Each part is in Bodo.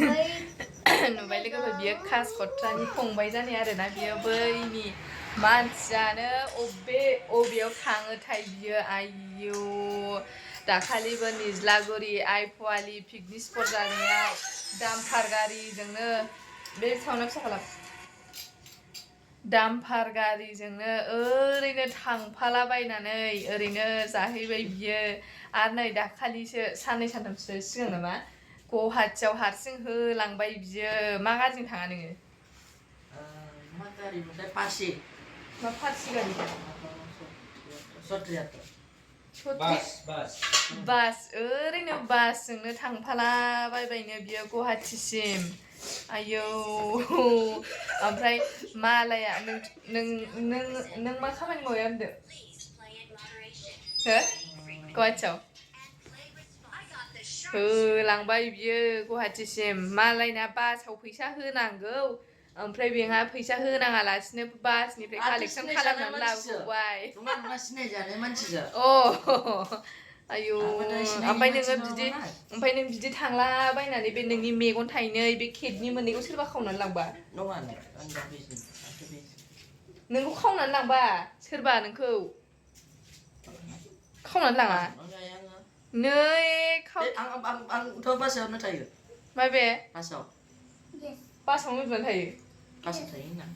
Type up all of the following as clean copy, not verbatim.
नुबाय लोगोफोर बियो खास खथ्रानि फंबाय जानाय आरोना बियो बैनि मानसियानो अबेयाव थाङोथाय बियो आयौ दाखालिबो निज्लागुरि आइ फवालि पिकनिक स्पट जानायाव दामफार गारिजोंनो बे साउन्ड फिसा खालाम दामफार गारिजोंनो ओरैनो थांफालाबायनानै ओरैनो जाहैबाय बियो आरो नै दाखालिसो साननै सानथामसो सिगां नामा गुवाहाटियाव हारसिं होलांबाय बियो मा गारिजों थाङा नोङो मा गारि मोनथाय पासि मा पासि गारि बास ओरैनो बासजोंनो थांफालाबायबायनो बियो गुवाहाटिसिम आयौ ओमफ्राय मालाया नों मा खामानि मावो होनदो हो गुवाहाटियाव होलांबाय बियो गुवाहाटिसिम मालायना बासाव फैसा होनांगौ ओमफ्राय बेहा फैसा होनाङालासिनो बासनिफ्राय कालेक्सन खालामनानै लाबोबाय आयौ ओमफ्राय नों बिदि थांलाबायनानै बे नोंनि मेगन थाइनै बे केकनि मोननैखौ सोरबा खावनानै लांबा नोंखौ खावनानै लांबा सोरबा नोंखौ खावनानै लाङा नै आंथ' बासावनो थायो माबे बासाव बासावनो उन्दुनानै थायो बासाव थायो होनना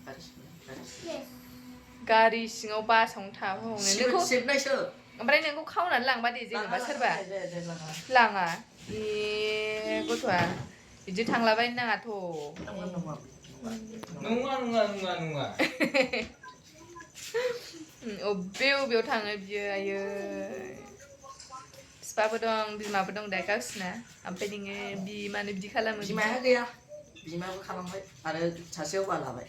गारि सिङाव बासावनो थाहोबावनो नोंखौ सेबनायसो ओमफ्राय नोंखौ खावनानै लांबा दे जेनेबा सोरबा लाङा ए गथ'आ बिदि थांलाबायनो नाङाथ' नङा अबेयाव थाङो बियो आयै बिफाबो दं बिमाबो दं दा गावसिना ओमफ्राय नोङो बिमानो बिदि खालामो बिमाया गैया बिमायाबो खालामबाय आरो सासेयाव बा लाबाय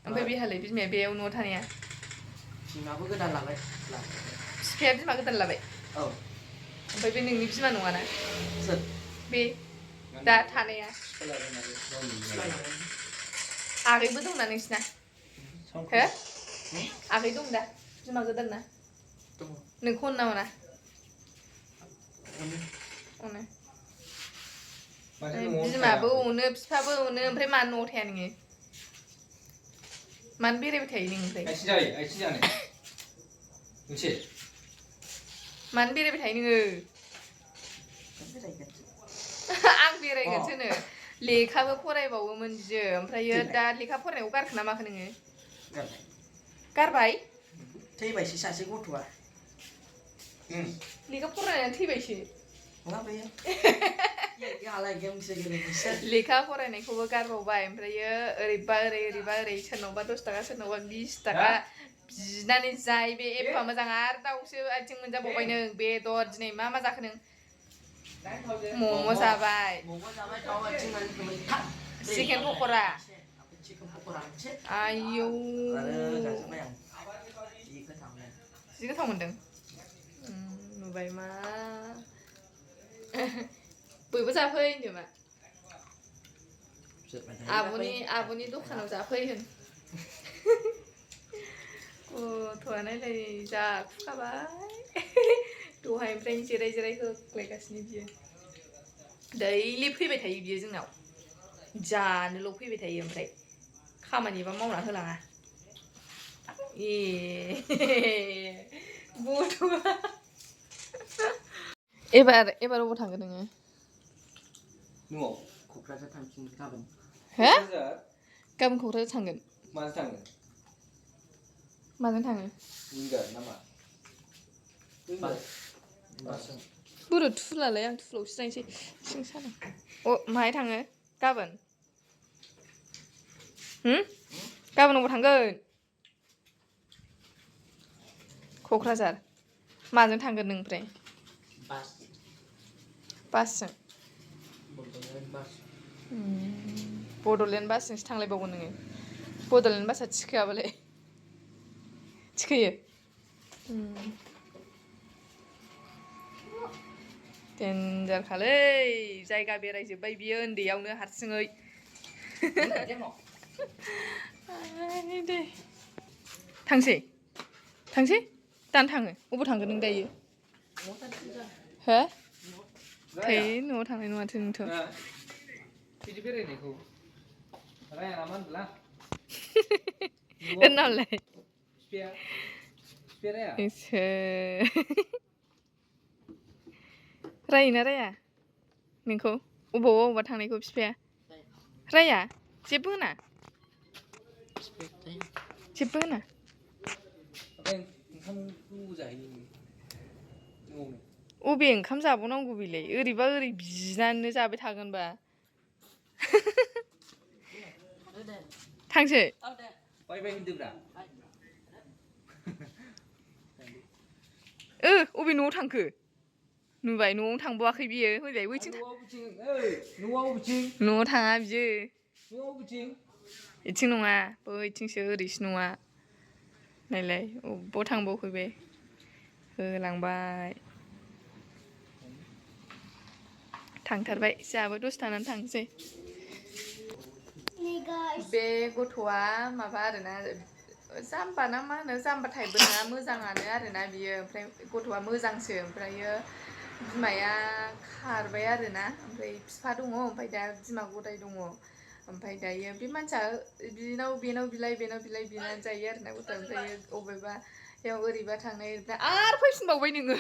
ओमफ्राय बेहालाय बिमाया बेयाव न'आव थानाया बिमाबो गोदान लाबाय बिफाया बिमा गोदान लाबाय औ ओमफ्राय बे नोंनि बिमा नङाना सोर बे दा थानाया आगैबो दंना नोंसिना हो आगै दं दा बिमा गोदानना नोंखौ अनो ना अना अनो बिमाबो अनो बिफाबो अनो ओमफ्राय मानो न'आव थाया नोङो मानो बेरायबाय थायो नों ओमफ्राय मानो बेरायबाय थायो नोङो आं बेरायगोनसोनो लेखाबो फरायबावोमोन बियो ओमफ्रायो दा लेखा फरायनायखौ गारखो ना माखो नोङो गारबाय थैबायसो सासे गथ'आ लेखा फरायनानै थैबायसो लेखा फरायनायखौबो गारबावबाय ओमफ्रायो ओरैबा ओरै सोरनावबा 10 थाखा सोरनावबा 20 थाखा बिनानै जाय बे एफा मोजां आरो दाउसो आथिं मोनजाबावबाय नों बेदर दिनै मा जाखो नों मम' जाबाय चिकेन पक'रा आयौ जि गोथाव मोनदों नुबाय मा बयबो जाफै होनदो मा आब'नि दखानाव जाफै होन गथ'आ नायलाय जाखुखाबाय दहायनिफ्रायनो जिराय होख्लायगासिनो बियो दैलि फैबाय थायो बियो जोंनाव जानोल' फैबाय थायो ओमफ्राय खामानिबा मावना होलाङा ए गथ'आ एबार अबाव थांगोन नोङो न'आव क'क्राझार थांफिन गाबोन हो गाबोन क'क्राझार थांगोन माजों थाङो बोरो थुलालाय आं थुलाव सिरायनोसै सिं सादों माहाय थाङो गाबोन गाबोन अबाव थांगोन क'क्राझार माजों थांगोन नों ओमफ्राय बासजों बड'लेण्ड बासजोंसो थांलायबावगोन नोङो बड'लेण्ड बासआ थिखोआबालाय थिखोयो देन्जारखालै जायगा बेरायजोब्बाय बियो उन्दैयावनो हारसिङै दे थांसै दानो थाङो अबाव थांगोन नों दायो हो थै न'आव थांनाय नङा माथो नोंथ' बिदि बेरायनायखौ राया नामा होनब्ला दोननालाय बिफाया राया रायोना राया नोंखौ अबावबा थांनायखौ बिफाया राया जेबो होना जेबो होना ओंखामखौ जाहैयो न'आवनो अबे ओंखाम जाबावनांगौ बेलाय ओरैबा ओरै बिनानैनो जाबाय थागोनबा थांसै बाय बाय होनदोब्रा अबे न'आव थांखो नुबाय न'आवनो थांबावाखै बियो हयलाय बैथिं न'आव थाङा बियो बिथिं नङा बैथिंसो ओरैसो नङा नायलाय अबाव थांबावखो बे होलांबाय थांथारबाय जोंहाबो दसे थानानै थांसै बे गथ'आ माबा आरोना जाम्बा ना मा होनो जाम्बा टाइपबो नङा मोजाङानो आरोना बियो ओमफ्राय गथ'आ मोजांसो ओमफ्रायो बिमाया खारबाय आरोना ओमफ्राय बिफा दङ ओमफ्राय दा बिमा गदाय दङ ओमफ्राय दायो बे मानसिया बेनाव बिलाय बिनानै जायो आरोना गथ'आ ओमफ्राय अबेबा याव ओरैबा थांनाय आरो फैफिनबावबाय नोङो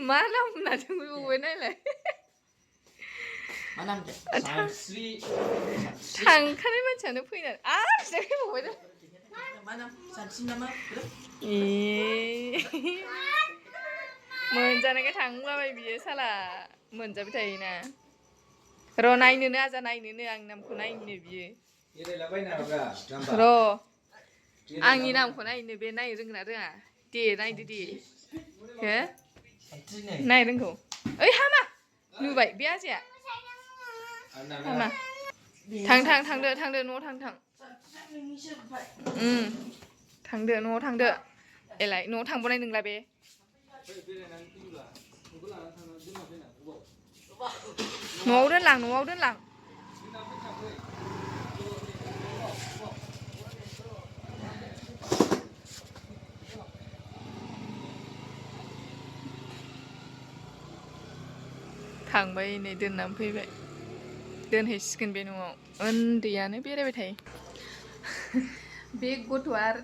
मा नाम होननानै बुंबाय नायलाय थांखानाय मानसियानो फैनानै आरो जिरायफैबावबाय मोनजानायखाय थांलाबाय बियो साला मोनजाबाय थायोना र' नायनोनो आजा नायनोनो आंनि नामखौ नायनो बियो र' आंनि नामखौ नायनो बे नायनो रोंगोना रोङा दे नायदो दे हो नाय रोंगौ ओइ हामा नुबाय बे आजाया हामा थांदो न'आव थांदो न'आव थांदो एलाय न'आव थांबावनाय नंला बे न'आव दोनलां थांबाय नै दोननानै फैबाय दोनहैसिगोन बे न'आव उन्दैयानो बेरायबाय थायो बे गथ'आ आरो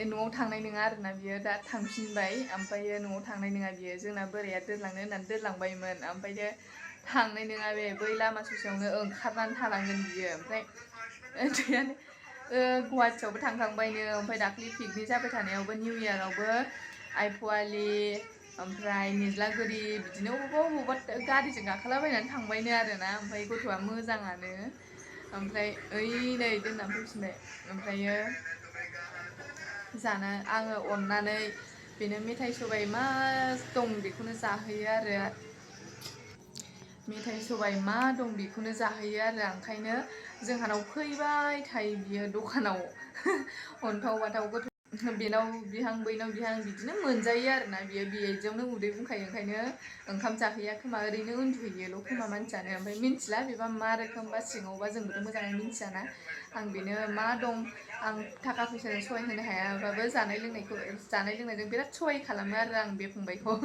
न'आव थांनाय नङा आरोना बियो दा थांफिनबाय ओमफ्रायो न'आव थांनाय नङा बियो जोंना बोराया दोनलांनो होननानै दोनलांबायमोन ओमफ्रायो थांनाय नङा बे बै लामा ससेयावनो ओंखारनानै थालांगोन बियो ओमफ्राय उन्दैयानो गुवाहाटियावबो थांखांबायनो ओमफ्राय दाख्लै पिकनिक जाबाय थानायावबो निउ इयारावबो आइ फवालि ओमफ्राय निज्लागुरि बिदिनो अबावबा गारिजों गाखोलाबायनानै थांबायनो आरोना ओमफ्राय गथ'आ मोजाङानो ओमफ्राय ओइ नै दोननानै फैफिनबाय ओमफ्रायो आङो अननानै बेनो मेथाइ सबाइ मा दं बेखौनो जाहोयो आरो ओंखायनो जोंहानाव फैबाय थायो बियो दखानाव अन्थाव बाथाव गथ' बेनाव बिहां बैनाव बिहां बिदिनो मोनजायो आरोना बिदियावनो उदै बुंखायो ओंखायनो ओंखाम जाहैया खोमा ओरैनो उन्दुहैयोल' खोमा मानसियानो ओमफ्राय मिन्थिला बेबा मा रोखोम बा सिङावबा जोंबोथ' मोजाङै मिन्थियाना आं बेनो मा दं आं थाखा फैसाजों सहाय होनो हायाबाबो जानाय लोंनायजों बिराद सहाय खालामो आरो आं बे फंबायखौ